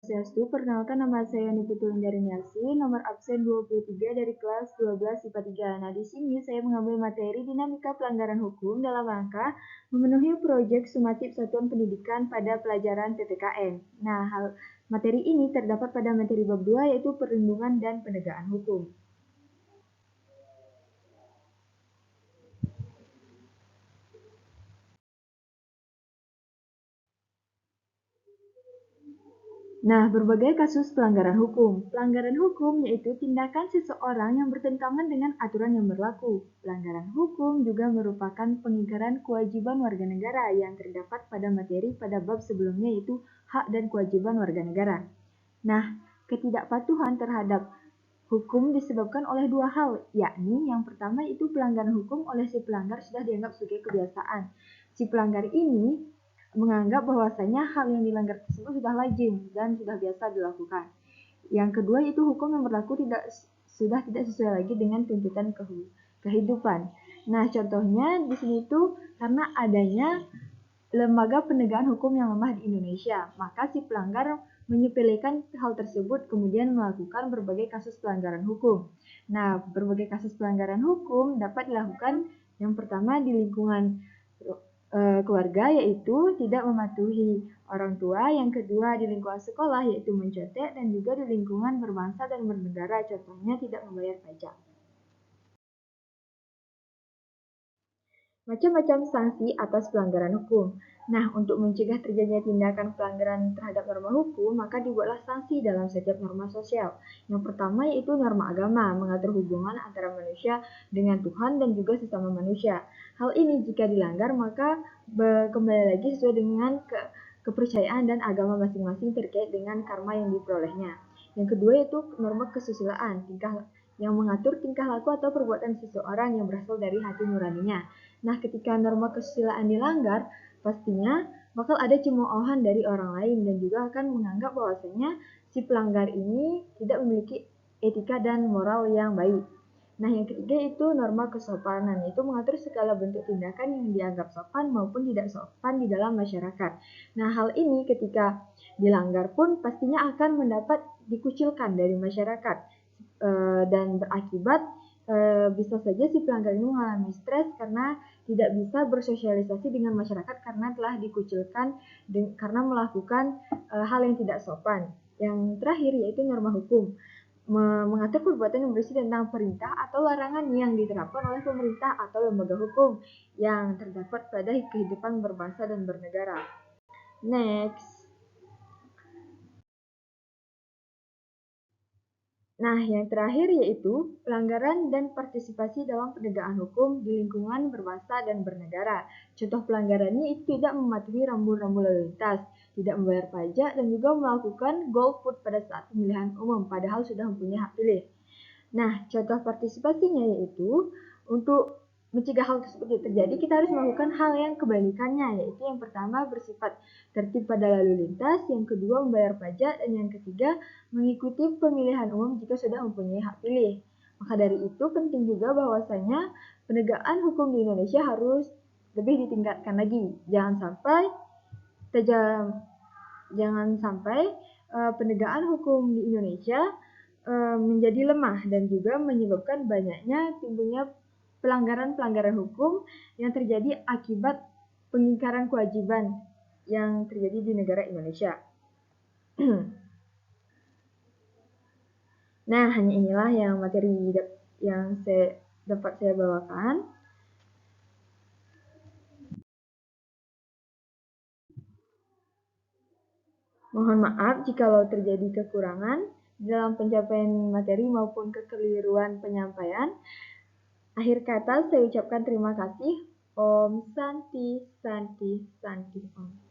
Swastiastu, perkenalkan nama saya Niputu Indariniarsi, nomor absen 23 dari kelas 12 IPA 3. Nah, di sini saya mengambil materi dinamika pelanggaran hukum dalam rangka memenuhi proyek sumatif satuan pendidikan pada pelajaran PPKN. Nah, materi ini terdapat pada materi bab 2 yaitu perlindungan dan penegakan hukum. Nah, berbagai kasus pelanggaran hukum. Pelanggaran hukum yaitu tindakan seseorang yang bertentangan dengan aturan yang berlaku. Pelanggaran hukum juga merupakan pengingkaran kewajiban warga negara yang terdapat pada materi pada bab sebelumnya yaitu hak dan kewajiban warga negara. Nah, ketidakpatuhan terhadap hukum disebabkan oleh dua hal, yakni yang pertama itu pelanggaran hukum oleh si pelanggar sudah dianggap sebagai kebiasaan. Si pelanggar ini menganggap bahwasanya hal yang dilanggar tersebut sudah lazim dan sudah biasa dilakukan. Yang kedua itu hukum yang berlaku sudah tidak sesuai lagi dengan tuntutan kehidupan. Nah, contohnya di sini itu karena adanya lembaga penegakan hukum yang lemah di Indonesia, maka si pelanggar menyepelekan hal tersebut kemudian melakukan berbagai kasus pelanggaran hukum. Nah, berbagai kasus pelanggaran hukum dapat dilakukan yang pertama di lingkungan keluarga yaitu tidak mematuhi orang tua, yang kedua di lingkungan sekolah yaitu mencontek, dan juga di lingkungan berbangsa dan bernegara contohnya tidak membayar pajak. Macam-macam sanksi atas pelanggaran hukum. Nah, untuk mencegah terjadinya tindakan pelanggaran terhadap norma hukum, maka dibuatlah sanksi dalam setiap norma sosial. Yang pertama yaitu norma agama, mengatur hubungan antara manusia dengan Tuhan dan juga sesama manusia. Hal ini jika dilanggar, maka kembali lagi sesuai dengan kepercayaan dan agama masing-masing terkait dengan karma yang diperolehnya. Yang kedua yaitu norma kesusilaan, yang mengatur tingkah laku atau perbuatan seseorang yang berasal dari hati nuraninya. Nah, ketika norma kesusilaan dilanggar, pastinya bakal ada cemoohan dari orang lain dan juga akan menganggap bahwasanya si pelanggar ini tidak memiliki etika dan moral yang baik. Nah, yang ketiga itu norma kesopanan, yaitu mengatur segala bentuk tindakan yang dianggap sopan maupun tidak sopan di dalam masyarakat. Nah, hal ini ketika dilanggar pun pastinya akan mendapat dikucilkan dari masyarakat dan berakibat bisa saja si pelanggar ini mengalami stres karena tidak bisa bersosialisasi dengan masyarakat karena telah dikucilkan karena melakukan hal yang tidak sopan. Yang terakhir yaitu norma hukum, mengatur perbuatan yang berisi tentang perintah atau larangan yang diterapkan oleh pemerintah atau lembaga hukum yang terdapat pada kehidupan berbangsa dan bernegara. Next. Nah, yang terakhir yaitu pelanggaran dan partisipasi dalam penegakan hukum di lingkungan berbangsa dan bernegara. Contoh pelanggarannya itu tidak mematuhi rambu-rambu lalu lintas, tidak membayar pajak, dan juga melakukan golput pada saat pemilihan umum, padahal sudah mempunyai hak pilih. Nah, contoh partisipasinya yaitu untuk mencegah hal tersebut terjadi, kita harus melakukan hal yang kebalikannya, yaitu yang pertama bersifat tertib pada lalu lintas, yang kedua membayar pajak, dan yang ketiga mengikuti pemilihan umum jika sudah mempunyai hak pilih. Maka dari itu penting juga bahwasanya penegakan hukum di Indonesia harus lebih ditingkatkan lagi. Jangan sampai penegakan hukum di Indonesia menjadi lemah dan juga menyebabkan banyaknya timbulnya pelanggaran-pelanggaran hukum yang terjadi akibat pengingkaran kewajiban yang terjadi di negara Indonesia. Nah, hanya inilah yang materi yang dapat saya bawakan. Mohon maaf jikalau terjadi kekurangan dalam pencapaian materi maupun kekeliruan penyampaian. Akhir kata saya ucapkan terima kasih. Om Santi Santi Santi Om.